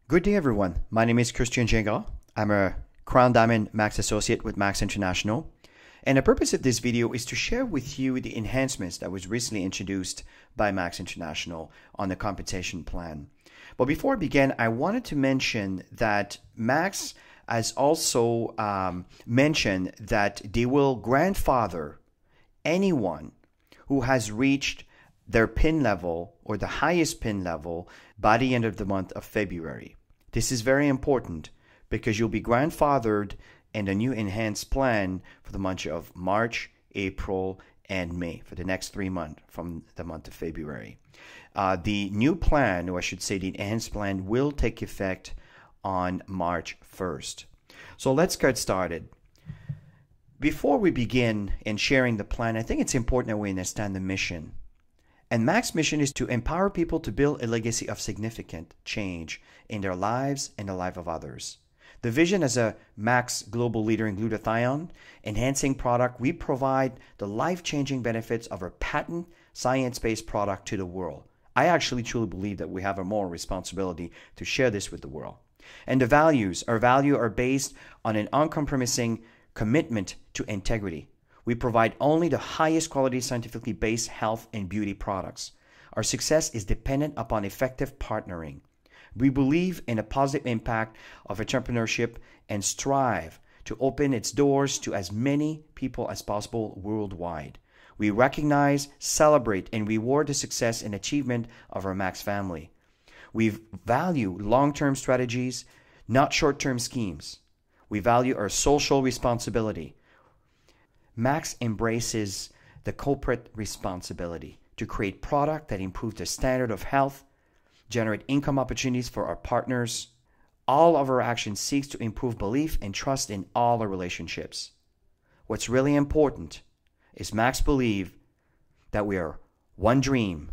Good day, everyone. My name is Christian Jenga. I'm a Crown Diamond Max Associate with Max International. And the purpose of this video is to share with you the enhancements that was recently introduced by Max International on the compensation plan. But before I begin, I wanted to mention that Max has also mentioned that they will grandfather anyone who has reached their PIN level or the highest PIN level by the end of the month of February. This is very important because you'll be grandfathered in the new enhanced plan for the month of March, April, and May for the next 3 months from the month of February. The new plan, or I should say the enhanced plan, will take effect on March 1st. So let's get started. Before we begin in sharing the plan, I think it's important that we understand the mission. And Max's mission is to empower people to build a legacy of significant change in their lives and the life of others. The vision as a Max global leader in glutathione enhancing product, we provide the life-changing benefits of our patent science-based product to the world. I actually truly believe that we have a moral responsibility to share this with the world. And the values, our values are based on an uncompromising commitment to integrity. We provide only the highest quality scientifically based health and beauty products. Our success is dependent upon effective partnering. We believe in a positive impact of entrepreneurship and strive to open its doors to as many people as possible worldwide. We recognize, celebrate, and reward the success and achievement of our Max family. We value long-term strategies, not short-term schemes. We value our social responsibility. Max embraces the corporate responsibility to create product that improve the standard of health, generate income opportunities for our partners. All of our actions seeks to improve belief and trust in all our relationships. What's really important is Max believe that we are one dream,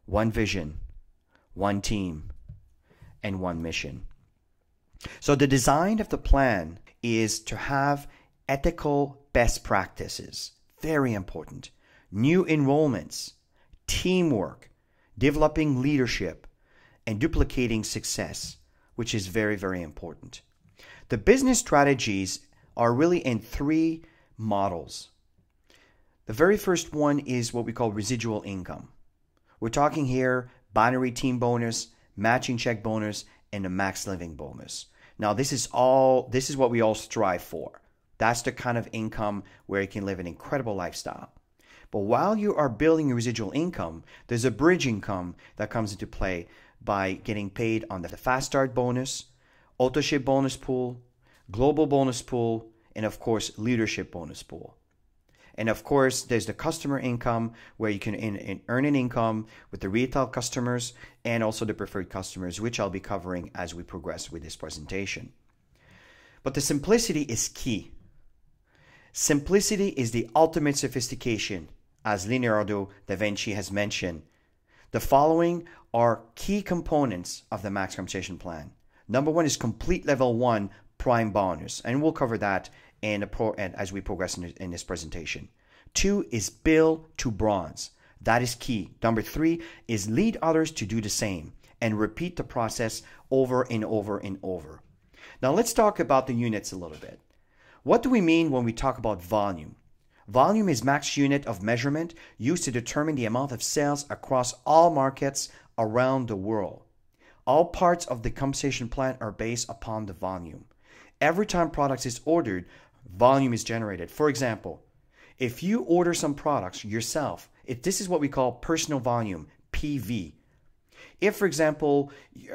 one vision, one team, and one mission. So the design of the plan is to have ethical best practices, very important, new enrollments, teamwork, developing leadership, and duplicating success, which is very, very important. The business strategies are really in 3 models. The very first one is what we call residual income. We're talking here binary team bonus, matching check bonus, and the max living bonus. Now this is what we all strive for. That's the kind of income where you can live an incredible lifestyle. But while you are building your residual income, there's a bridge income that comes into play by getting paid on the fast start bonus, auto ship bonus pool, global bonus pool, and of course, leadership bonus pool. And of course, there's the customer income where you can earn an income with the retail customers and also the preferred customers, which I'll be covering as we progress with this presentation. But the simplicity is key. Simplicity is the ultimate sophistication, as Leonardo da Vinci has mentioned. The following are key components of the Max Compensation Plan. Number 1 is complete level 1 prime bonus, and we'll cover that as we progress in this presentation. 2 is bill to bronze. That is key. Number 3 is lead others to do the same and repeat the process over and over and over. Now let's talk about the units a little bit. What do we mean when we talk about volume? Volume is Max unit of measurement used to determine the amount of sales across all markets around the world. All parts of the compensation plan are based upon the volume. Every time products is ordered, volume is generated. For example, if you order some products yourself, this is what we call personal volume, PV. If, for example,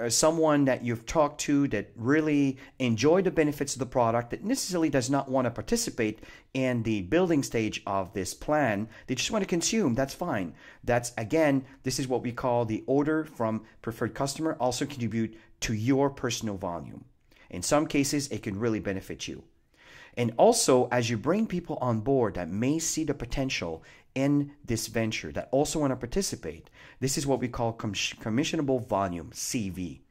someone that you've talked to that really enjoyed the benefits of the product that necessarily does not want to participate in the building stage of this plan, they just want to consume, that's fine. That's, again, this is what we call the order from preferred customer also contribute to your personal volume. In some cases, it can really benefit you. And also, as you bring people on board that may see the potential in this venture that also want to participate, this is what we call commissionable volume, CV.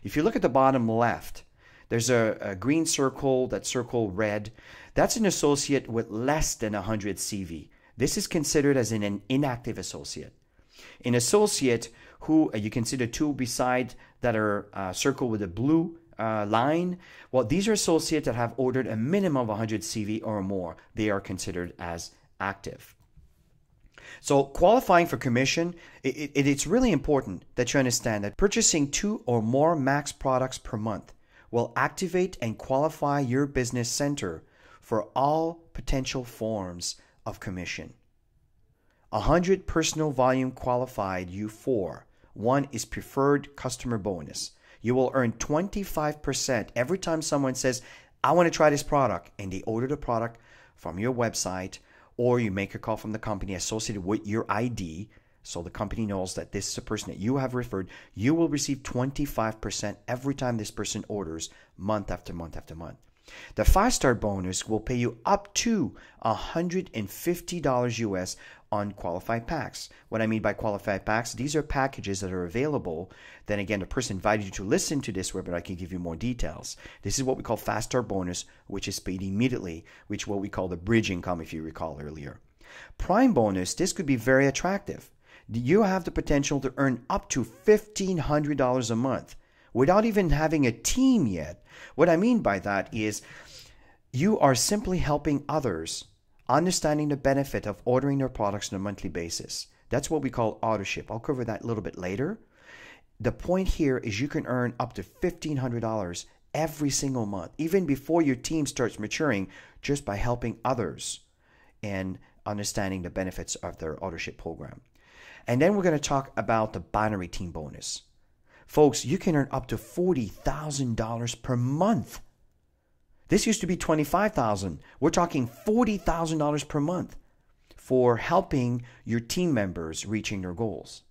If you look at the bottom left, there's a green circle, that circle red. That's an associate with less than 100 CV. This is considered as an inactive associate. An associate who you can see the two beside that are circled with a blue line. Well, these are associates that have ordered a minimum of 100 CV or more. They are considered as active. So qualifying for commission, it's really important that you understand that purchasing 2 or more Max products per month will activate and qualify your business center for all potential forms of commission. 100 personal volume qualified you for. One is preferred customer bonus. You will earn 25% every time someone says, I want to try this product, and they order the product from your website, or you make a call from the company associated with your ID, so the company knows that this is a person that you have referred. You will receive 25% every time this person orders, month after month after month. The 5-star bonus will pay you up to $150 US on qualified packs. What I mean by qualified packs, these are packages that are available. Then again, the person invited you to listen to this webinar. I can give you more details. This is what we call 5-star bonus, which is paid immediately, which is what we call the bridge income, if you recall earlier. Prime bonus, this could be very attractive. You have the potential to earn up to $1,500 a month without even having a team yet. What I mean by that is you are simply helping others understanding the benefit of ordering their products on a monthly basis. That's what we call autoship. I'll cover that a little bit later. The point here is you can earn up to $1,500 every single month, even before your team starts maturing, just by helping others and understanding the benefits of their autoship program. And then we're going to talk about the binary team bonus. Folks, you can earn up to $40,000 per month. This used to be $25,000. We're talking $40,000 per month for helping your team members reaching their goals.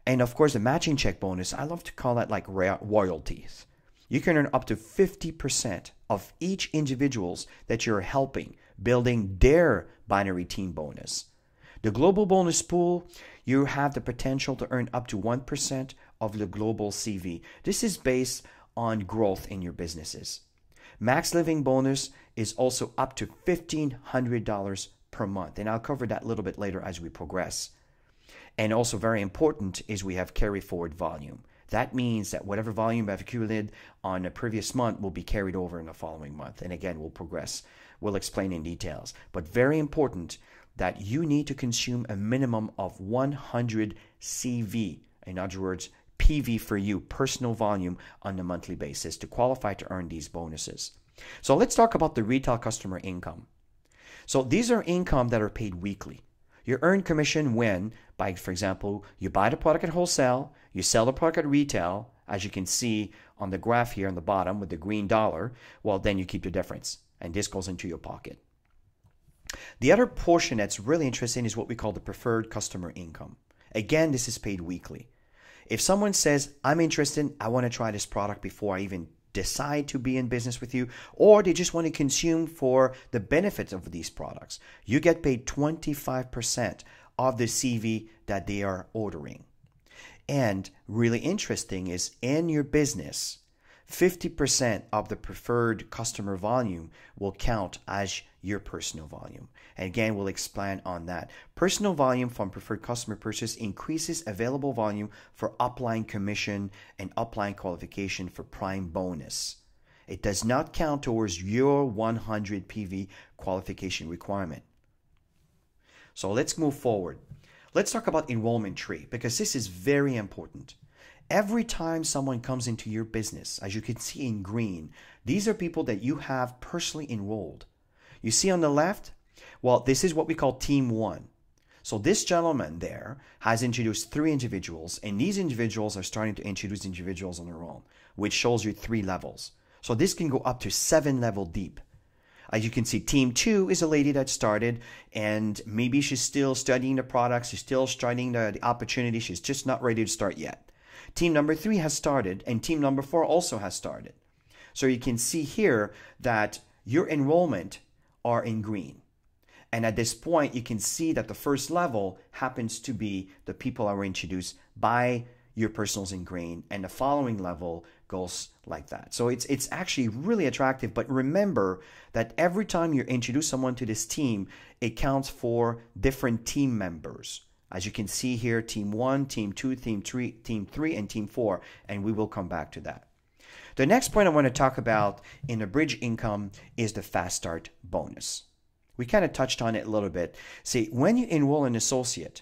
And of course, the matching check bonus, I love to call that like royalties. You can earn up to 50% of each individuals that you're helping building their binary team bonus. The global bonus pool, you have the potential to earn up to 1% of the global CV. This is based on growth in your businesses. Max Living bonus is also up to $1,500 per month. And I'll cover that a little bit later as we progress. And also very important is we have carry forward volume. That means that whatever volume you have accumulated on a previous month will be carried over in the following month. And again, we'll progress. We'll explain in details. But very important that you need to consume a minimum of 100 CV. In other words, PV for you, personal volume on a monthly basis to qualify to earn these bonuses. So let's talk about the retail customer income. So these are income that are paid weekly. You earn commission when, by, for example, you buy the product at wholesale, you sell the product at retail, as you can see on the graph here on the bottom with the green dollar, well, then you keep the difference, and this goes into your pocket. The other portion that's really interesting is what we call the preferred customer income. Again, this is paid weekly. If someone says, I'm interested, I want to try this product before I even decide to be in business with you, or they just want to consume for the benefits of these products, you get paid 25% of the CV that they are ordering. And really interesting is in your business, 50% of the preferred customer volume will count as your personal volume. And again, we'll expand on that. Personal volume from preferred customer purchase increases available volume for upline commission and upline qualification for prime bonus. It does not count towards your 100 PV qualification requirement. So let's move forward. Let's talk about enrollment tree because this is very important. Every time someone comes into your business, as you can see in green, these are people that you have personally enrolled. You see on the left, well, this is what we call Team 1. So this gentleman there has introduced 3 individuals, and these individuals are starting to introduce individuals on their own, which shows you 3 levels. So this can go up to 7 level deep. As you can see, Team 2 is a lady that started, and maybe she's still studying the products, she's still studying the opportunity, she's just not ready to start yet. Team number 3 has started, and team number 4 also has started. So you can see here that your enrollment are in green. And at this point, you can see that the first level happens to be the people that were introduced by your personals in green, and the following level goes like that. So it's actually really attractive, but remember that every time you introduce someone to this team, it counts for different team members. As you can see here, Team 1, Team 2, Team 3, and Team 4, and we will come back to that. The next point I want to talk about in the bridge income is the Fast Start bonus. We kind of touched on it a little bit. See, when you enroll an associate,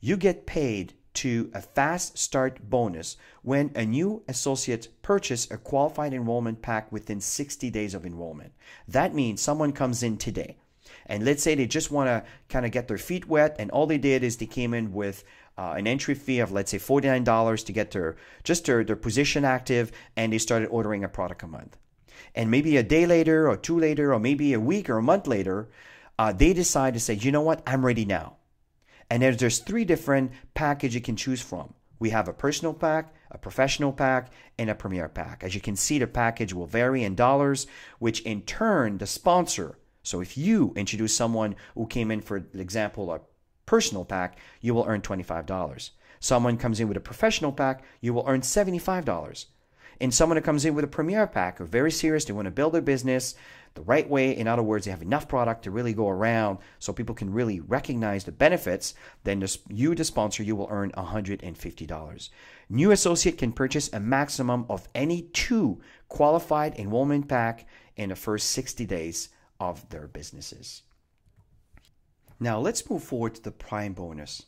you get paid to a Fast Start bonus when a new associate purchases a qualified enrollment pack within 60 days of enrollment. That means someone comes in today, and let's say they just want to kind of get their feet wet, and all they did is they came in with an entry fee of, let's say, $49 to get their position active, and they started ordering a product a month. And maybe a day later or two later or maybe a week or a month later, they decide to say, you know what, I'm ready now. And there's 3 different packages you can choose from. We have a personal pack, a professional pack, and a premier pack. As you can see, the package will vary in dollars, which in turn, the sponsor, so if you introduce someone who came in, for example, a personal pack, you will earn $25. Someone comes in with a professional pack, you will earn $75. And someone who comes in with a premier pack, are very serious, they want to build their business the right way. In other words, they have enough product to really go around so people can really recognize the benefits. Then you, the sponsor, you will earn $150. New associate can purchase a maximum of any 2 qualified enrollment pack in the first 60 days of their businesses. Now let's move forward to the Prime bonus.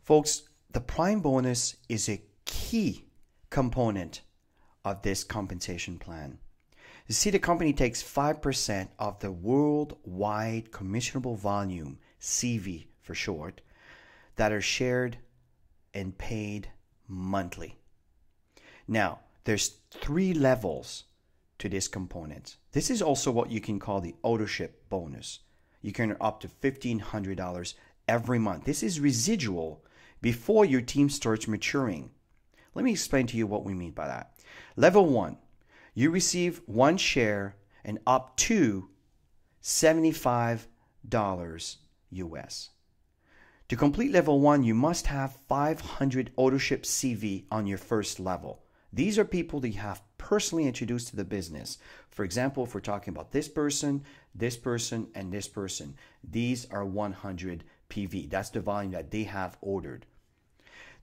Folks, the Prime bonus is a key component of this compensation plan. You see, the company takes 5% of the worldwide commissionable volume, CV for short, that are shared and paid monthly. Now, there's 3 levels to this component. This is also what you can call the ownership bonus. You can earn up to $1,500 every month. This is residual before your team starts maturing. Let me explain to you what we mean by that. Level 1, you receive 1 share and up to $75 US. To complete level 1, you must have 500 ownership CV on your first level. These are people that you have personally introduced to the business. For example, if we're talking about this person, and this person, these are 100 PV. That's the volume that they have ordered.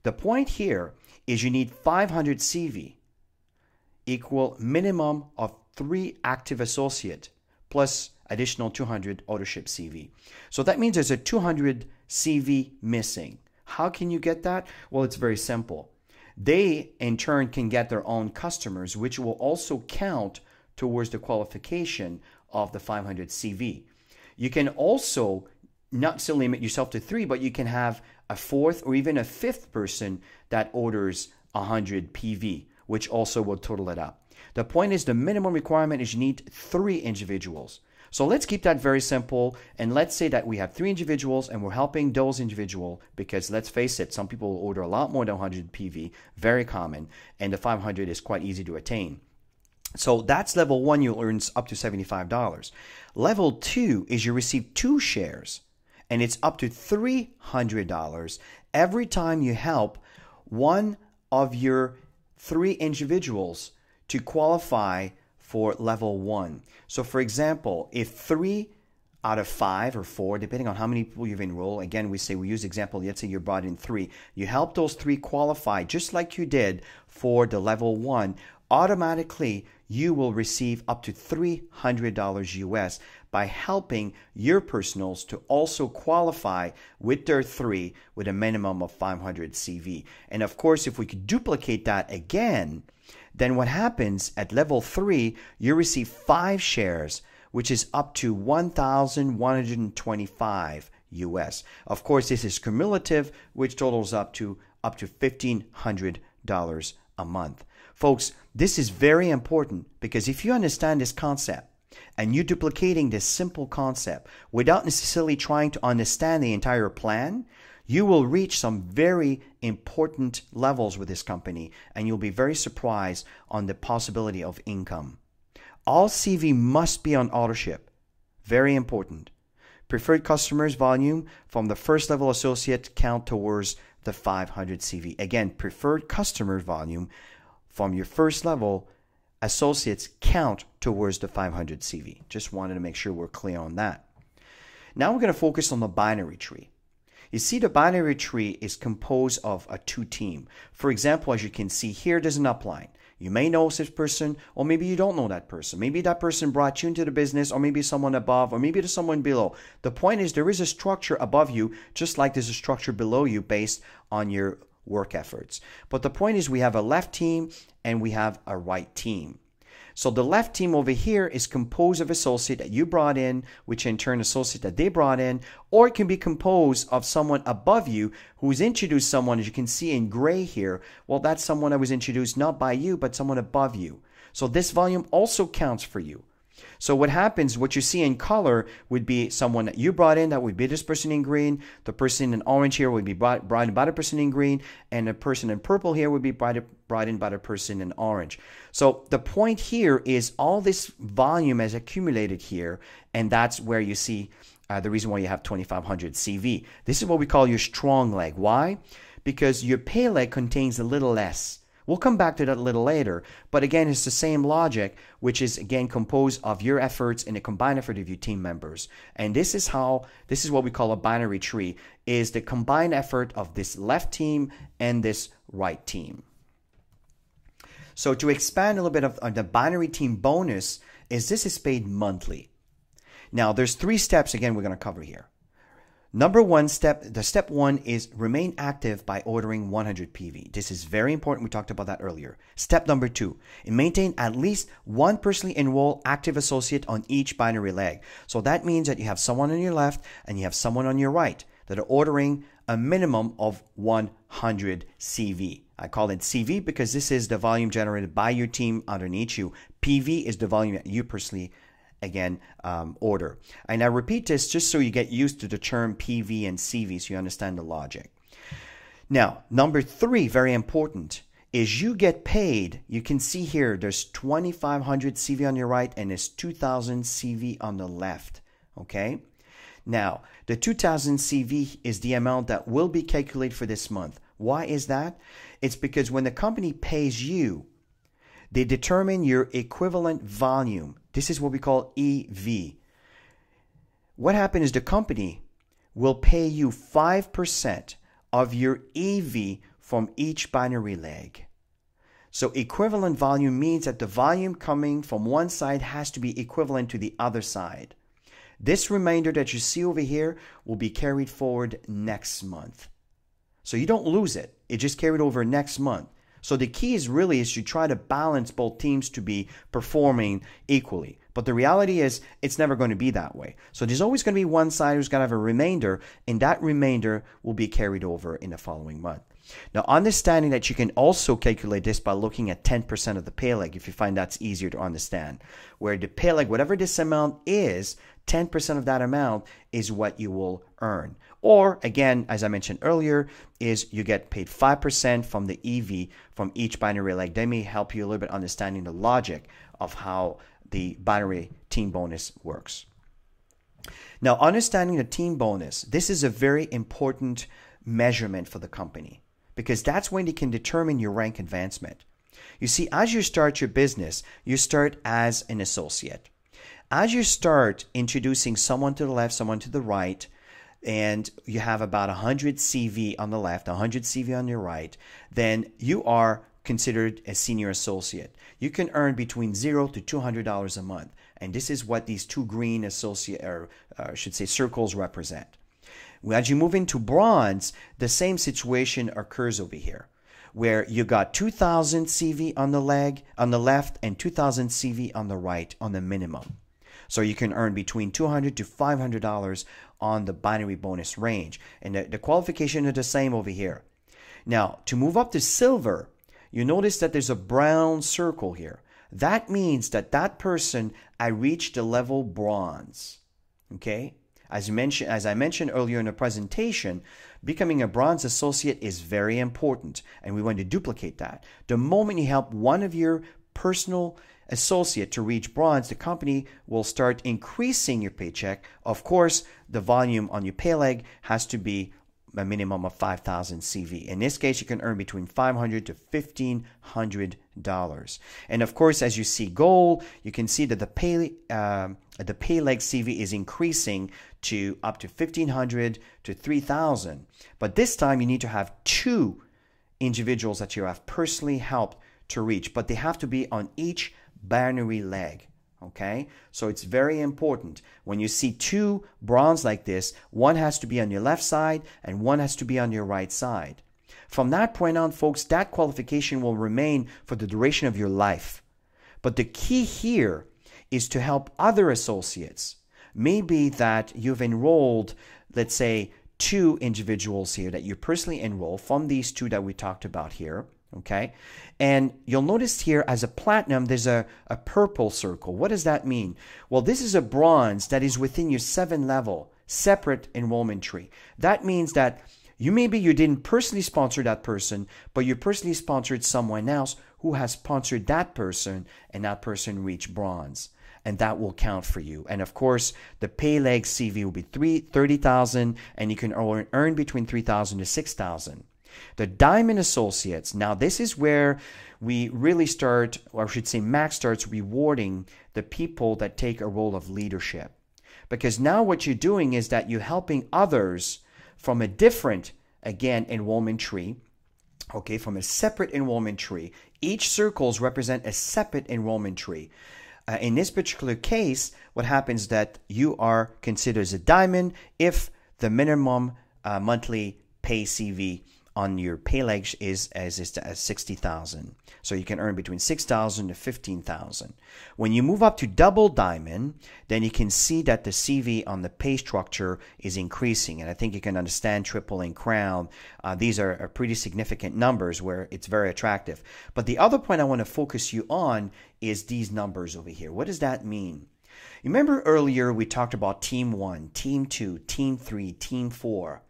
The point here is you need 500 CV equal minimum of 3 active associate plus additional 200 ownership CV. So that means there's a 200 CV missing. How can you get that? Well, it's very simple. They, in turn, can get their own customers, which will also count towards the qualification of the 500 CV. You can also not still limit yourself to 3, but you can have a 4th or even a 5th person that orders 100 PV, which also will total it up. The point is, the minimum requirement is you need 3 individuals. So let's keep that very simple, and let's say that we have 3 individuals and we're helping those individuals, because let's face it, some people will order a lot more than 100 PV, very common, and the 500 is quite easy to attain. So that's level 1, you'll earn up to $75. Level 2 is you receive 2 shares, and it's up to $300 every time you help one of your 3 individuals to qualify for level 1. So for example, if 3 out of 5 or 4, depending on how many people you've enrolled, again, we use example, let's say you brought in 3, you help those 3 qualify just like you did for the level 1, automatically you will receive up to $300 US by helping your personals to also qualify with their 3 with a minimum of 500 CV. And of course, if we could duplicate that again, then what happens at level 3, you receive 5 shares, which is up to 1,125 US. Of course, this is cumulative, which totals up to $1,500 a month. Folks, this is very important, because if you understand this concept and you're duplicating this simple concept without necessarily trying to understand the entire plan, you will reach some very important levels with this company, and you'll be very surprised on the possibility of income. All CV must be on authorship. Very important. Preferred customers volume from the first level associate count towards the 500 CV. Again, preferred customer volume from your first level associates count towards the 500 CV. Just wanted to make sure we're clear on that. Now we're going to focus on the binary tree. You see, the binary tree is composed of a two team. For example, as you can see here, there's an upline. You may know this person, or maybe you don't know that person. Maybe that person brought you into the business, or maybe someone above, or maybe there's someone below. The point is there is a structure above you, just like there's a structure below you based on your work efforts. But the point is we have a left team and we have a right team. So the left team over here is composed of associate that you brought in, which in turn associate that they brought in, or it can be composed of someone above you who's introduced someone, as you can see in gray here. Well, that's someone that was introduced not by you, but someone above you. So this volume also counts for you. So what happens, what you see in color would be someone that you brought in, that would be this person in green. The person in orange here would be brought in by the person in green, and the person in purple here would be brought in by the person in orange. So the point here is all this volume has accumulated here, and that's where you see the reason why you have 2500 CV. This is what we call your strong leg. Why? Because your pay leg contains a little less. We'll come back to that a little later, but again, it's the same logic, which is again composed of your efforts and the combined effort of your team members. And this is what we call a binary tree, is the combined effort of this left team and this right team. So to expand a little bit of the binary team bonus, this is paid monthly. Now, there's 3 steps, again, we're going to cover here. Number one step, step one is remain active by ordering 100 PV. This is very important. We talked about that earlier. Step number 2, maintain at least one personally enrolled active associate on each binary leg. So that means that you have someone on your left and you have someone on your right that are ordering a minimum of 100 CV. I call it CV because this is the volume generated by your team underneath you. PV is the volume that you personally order. And I repeat this just so you get used to the term PV and CV so you understand the logic. Now, number 3, very important, is you get paid. You can see here there's 2500 CV on your right and there's 2000 CV on the left. Okay? Now, the 2000 CV is the amount that will be calculated for this month. Why is that? It's because when the company pays you, they determine your equivalent volume. This is what we call EV. What happens is the company will pay you 5% of your EV from each binary leg. So equivalent volume means that the volume coming from one side has to be equivalent to the other side. This remainder that you see over here will be carried forward next month. So you don't lose it. It just carried over next month. So the key is to try to balance both teams to be performing equally. But the reality is it's never going to be that way. So there's always going to be one side who's going to have a remainder, and that remainder will be carried over in the following month. Now, understanding that you can also calculate this by looking at 10% of the pay leg, if you find that's easier to understand, where the pay leg, whatever this amount is, 10% of that amount is what you will earn. Or, again, as I mentioned earlier, is you get paid 5% from the EV from each binary leg. That may help you a little bit understanding the logic of how the binary team bonus works. Now, understanding the team bonus, this is a very important measurement for the company because that's when they can determine your rank advancement. You see, as you start your business, you start as an associate. As you start introducing someone to the left, someone to the right, and you have about 100 CV on the left, 100 CV on your right, then you are considered a senior associate. You can earn between $0 to $200 a month. And this is what these 2 green associate, or I should say circles represent. As you move into bronze, the same situation occurs over here, where you got 2000 CV on the left and 2000 CV on the right on the minimum. So you can earn between $200 to $500 on the binary bonus range. And the qualification is the same over here. Now, to move up to silver, you notice that there's a brown circle here. That means that that person, I reached the level bronze. Okay? As I mentioned earlier in the presentation, becoming a bronze associate is very important, and we want to duplicate that. The moment you help one of your personal associate to reach bronze, the company will start increasing your paycheck. Of course, the volume on your pay leg has to be a minimum of 5,000 CV. In this case, you can earn between $500 to $1,500. And of course, as you see gold, you can see that the pay leg CV is increasing to up to 1,500 to 3,000. But this time, you need to have 2 individuals that you have personally helped to reach, but they have to be on each binary leg. Okay, so it's very important. When you see 2 bronze like this, one has to be on your left side and one has to be on your right side. From that point on, folks, that qualification will remain for the duration of your life. But the key here is to help other associates. Maybe that you've enrolled, let's say, 2 individuals here that you personally enroll from these 2 that we talked about here. Okay, and you'll notice here as a platinum, there's a purple circle. What does that mean? Well, this is a bronze that is within your 7-level separate enrollment tree. That means that you didn't personally sponsor that person, but you personally sponsored someone else who has sponsored that person, and that person reached bronze. And that will count for you. And of course, the pay leg CV will be $30,000, and you can earn between $3,000 to $6,000. The Diamond Associates, now this is where we really start, or I should say Max starts rewarding the people that take a role of leadership. Because now what you're doing is that you're helping others from a different, again, enrollment tree, okay, from a separate enrollment tree. Each circles represent a separate enrollment tree. In this particular case, what happens is that you are considered as a diamond if the minimum monthly pay CV on your pay leg is 60,000. So you can earn between 6,000 to 15,000. When you move up to double diamond, then you can see that the CV on the pay structure is increasing. And I think you can understand triple and crown. These are pretty significant numbers where it's very attractive. But the other point I want to focus you on is these numbers over here. What does that mean? Remember earlier we talked about Team 1, Team 2, Team 3, Team 4.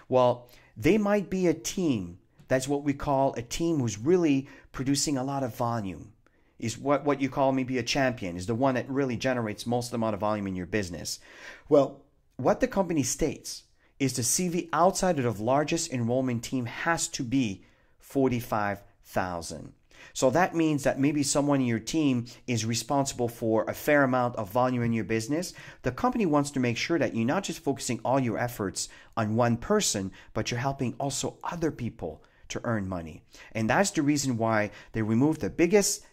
Well, they might be a team. That's what we call a team who's really producing a lot of volume. Is what you call maybe a champion, is the one that really generates most amount of volume in your business. Well, what the company states is the CV outside of the largest enrollment team has to be 45,000. So that means that maybe someone in your team is responsible for a fair amount of volume in your business. The company wants to make sure that you're not just focusing all your efforts on one person, but you're helping also other people to earn money. And that's the reason why they removed the biggest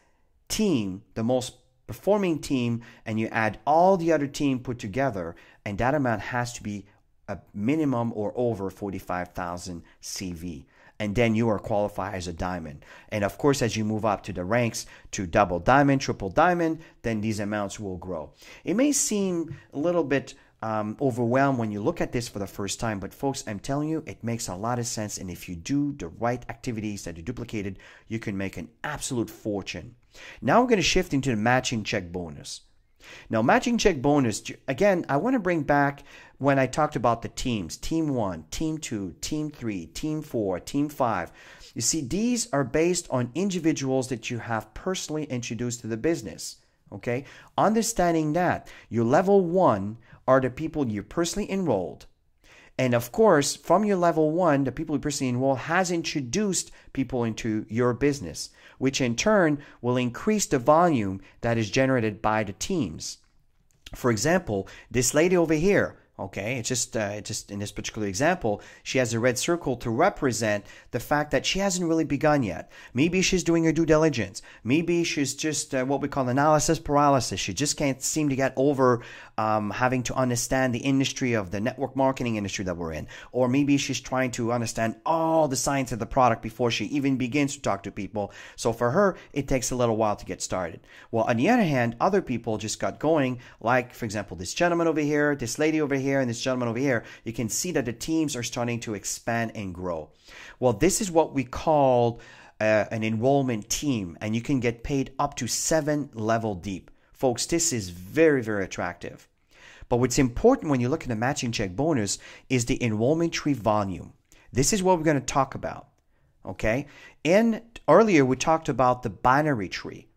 team, the most performing team, and you add all the other team put together, and that amount has to be a minimum or over 45,000 CV. And then you are qualified as a diamond. And of course, as you move up to the ranks to double diamond, triple diamond, then these amounts will grow. It may seem a little bit overwhelmed when you look at this for the first time, but folks, I'm telling you, it makes a lot of sense. And if you do the right activities that are duplicated, you can make an absolute fortune. Now we're going to shift into the matching check bonus. Now, matching check bonus, again, I want to bring back when I talked about the teams, Team 1, Team 2, Team 3, Team 4, Team 5. You see, these are based on individuals that you have personally introduced to the business, okay? Understanding that your level 1 are the people you personally enrolled. And of course, from your level 1, the people who personally enrolled has introduced people into your business, which in turn will increase the volume that is generated by the teams. For example, this lady over here, okay, it's just in this particular example, she has a red circle to represent the fact that she hasn't really begun yet. Maybe she's doing her due diligence. Maybe she's just what we call analysis paralysis. She just can't seem to get over having to understand the industry of the network marketing industry that we're in. Or maybe she's trying to understand all the science of the product before she even begins to talk to people. So for her, it takes a little while to get started. Well, on the other hand, other people just got going, like, for example, this gentleman over here, this lady over here, and this gentleman over here. You can see that the teams are starting to expand and grow. Well, this is what we call an enrollment team, and you can get paid up to 7 level deep. Folks, this is very, very attractive. But what's important when you look at the matching check bonus is the enrollment tree volume. This is what we're going to talk about, okay? And earlier we talked about the binary tree.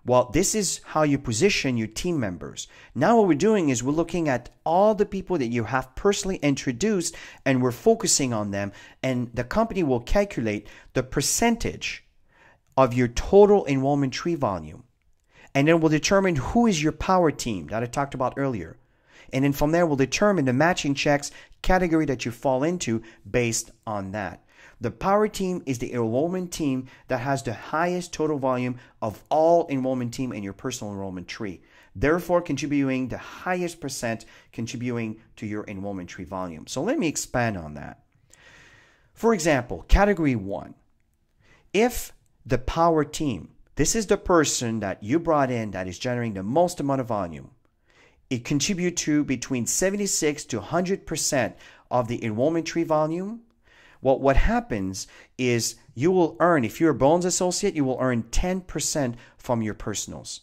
Well, this is how you position your team members. Now what we're doing is we're looking at all the people that you have personally introduced, and we're focusing on them, and the company will calculate the percentage of your total enrollment tree volume. And then we'll determine who is your power team that I talked about earlier. And then from there, we'll determine the matching checks category that you fall into based on that. The power team is the enrollment team that has the highest total volume of all enrollment team in your personal enrollment tree, therefore contributing the highest percent contributing to your enrollment tree volume. So let me expand on that. For example, category 1. If the power team, this is the person that you brought in that is generating the most amount of volume, it contributes to between 76 to 100% of the enrollment tree volume. Well, what happens is you will earn, if you're a Bones associate, you will earn 10% from your personals.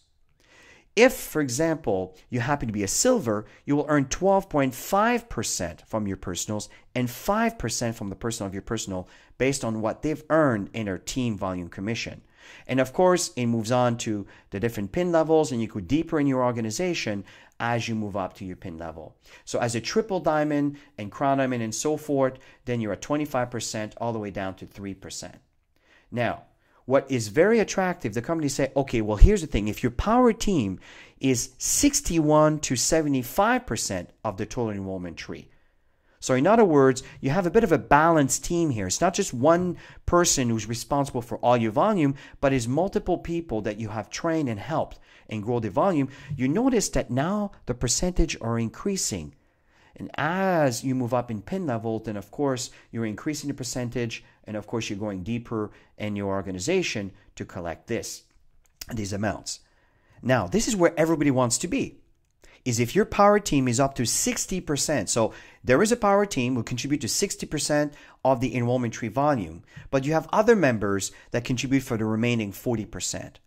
If, for example, you happen to be a silver, you will earn 12.5% from your personals and 5% from the personal of your personal based on what they've earned in their team volume commission. And of course, it moves on to the different pin levels, and you go deeper in your organization as you move up to your pin level. So as a triple diamond and crown diamond and so forth, then you're at 25% all the way down to 3%. Now, what is very attractive, the companies say, okay, well, here's the thing. If your power team is 61 to 75% of the total enrollment tree, so in other words, you have a bit of a balanced team here. It's not just one person who's responsible for all your volume, but it's multiple people that you have trained and helped and grow the volume. You notice that now the percentage are increasing. And as you move up in pin level, then of course you're increasing the percentage, and of course you're going deeper in your organization to collect these amounts. Now, this is where everybody wants to be. Is if your power team is up to 60%. So there is a power team who contribute to 60% of the enrollment tree volume, but you have other members that contribute for the remaining 40%.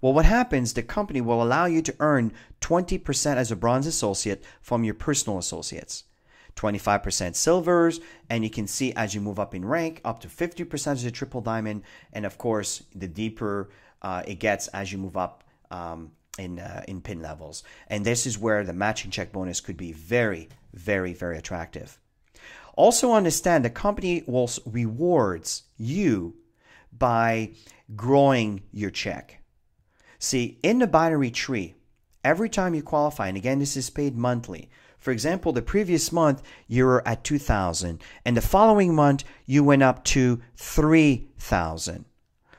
Well, what happens, the company will allow you to earn 20% as a bronze associate from your personal associates, 25% silvers, and you can see as you move up in rank, up to 50% as a triple diamond, and of course, the deeper it gets as you move up in pin levels. And this is where the matching check bonus could be very, very, very attractive. Also understand the company will rewards you by growing your check. See, in the binary tree, every time you qualify, and again, this is paid monthly. For example, the previous month, you were at 2,000, and the following month, you went up to 3,000.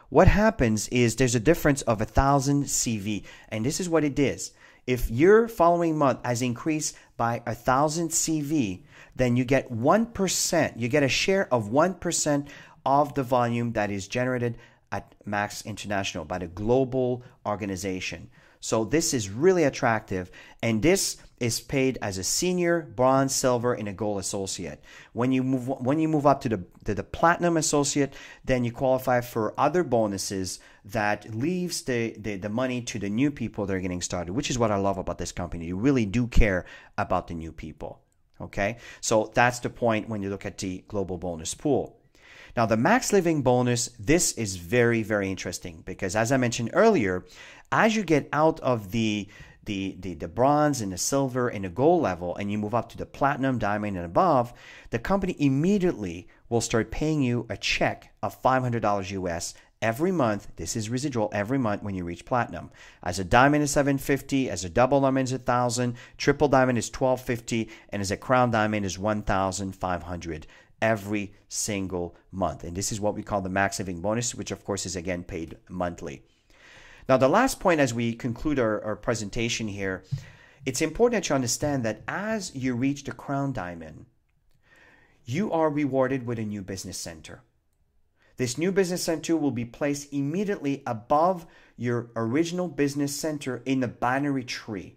What happens is there's a difference of 1,000 CV, and this is what it is. If your following month has increased by 1,000 CV, then you get 1%. You get a share of 1% of the volume that is generated at Max International by the global organization. So this is really attractive, and this is paid as a senior, bronze, silver, and a gold associate. When you move up to the platinum associate, then you qualify for other bonuses that leaves the money to the new people that are getting started, which is what I love about this company. You really do care about the new people. Okay, so that's the point when you look at the global bonus pool. Now, the max living bonus, this is very, very interesting because, as I mentioned earlier, as you get out of the bronze and the silver and the gold level and you move up to the platinum, diamond, and above, the company immediately will start paying you a check of $500 US every month. This is residual every month when you reach platinum. As a diamond is $750, as a double diamond is $1,000, triple diamond is $1,250, and as a crown diamond is $1,500 every single month. And this is what we call the max living bonus, which of course is again paid monthly. Now, the last point as we conclude our presentation here, it's important that you understand that as you reach the crown diamond, you are rewarded with a new business center. This new business center will be placed immediately above your original business center in the binary tree.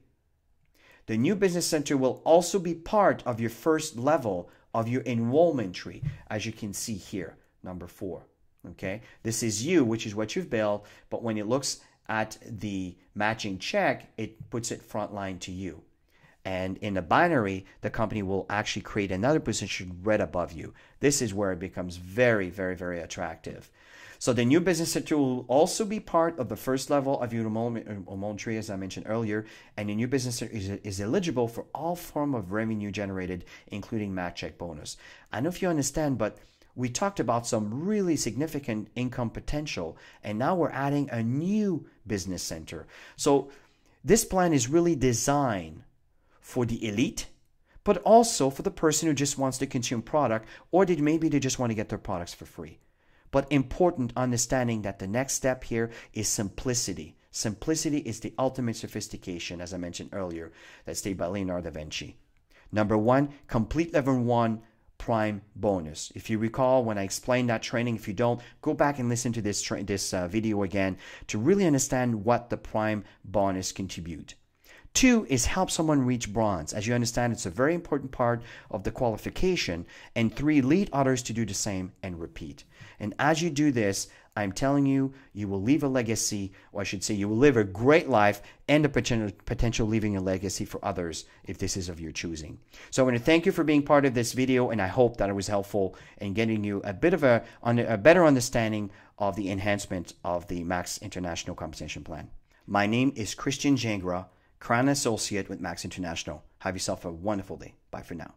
The new business center will also be part of your first level of your enrollment tree, as you can see here, number 4. Okay, this is you, which is what you've built, but when it looks at the matching check, it puts it frontline to you. And in the binary, the company will actually create another position right above you. This is where it becomes very, very, very attractive. So the new business center will also be part of the first level of your enrollment tree, as I mentioned earlier, and the new business center is eligible for all form of revenue generated, including Max Check bonus. I don't know if you understand, but we talked about some really significant income potential, and now we're adding a new business center. So this plan is really designed for the elite, but also for the person who just wants to consume product, or maybe they just want to get their products for free. But important understanding that the next step here is simplicity. Simplicity is the ultimate sophistication, as I mentioned earlier, that's stated by Leonardo da Vinci. Number one, complete level 1 prime bonus. If you recall when I explained that training, if you don't, go back and listen to this video again to really understand what the prime bonus contribute. 2 is help someone reach bronze. As you understand, it's a very important part of the qualification. And 3, lead others to do the same and repeat. And as you do this, I'm telling you, you will leave a legacy, or I should say you will live a great life and the potential leaving a legacy for others if this is of your choosing. So I want to thank you for being part of this video, and I hope that it was helpful in getting you a bit of a better understanding of the enhancement of the Max International Compensation Plan. My name is Christian Gingras, Crown Associate with Max International. Have yourself a wonderful day. Bye for now.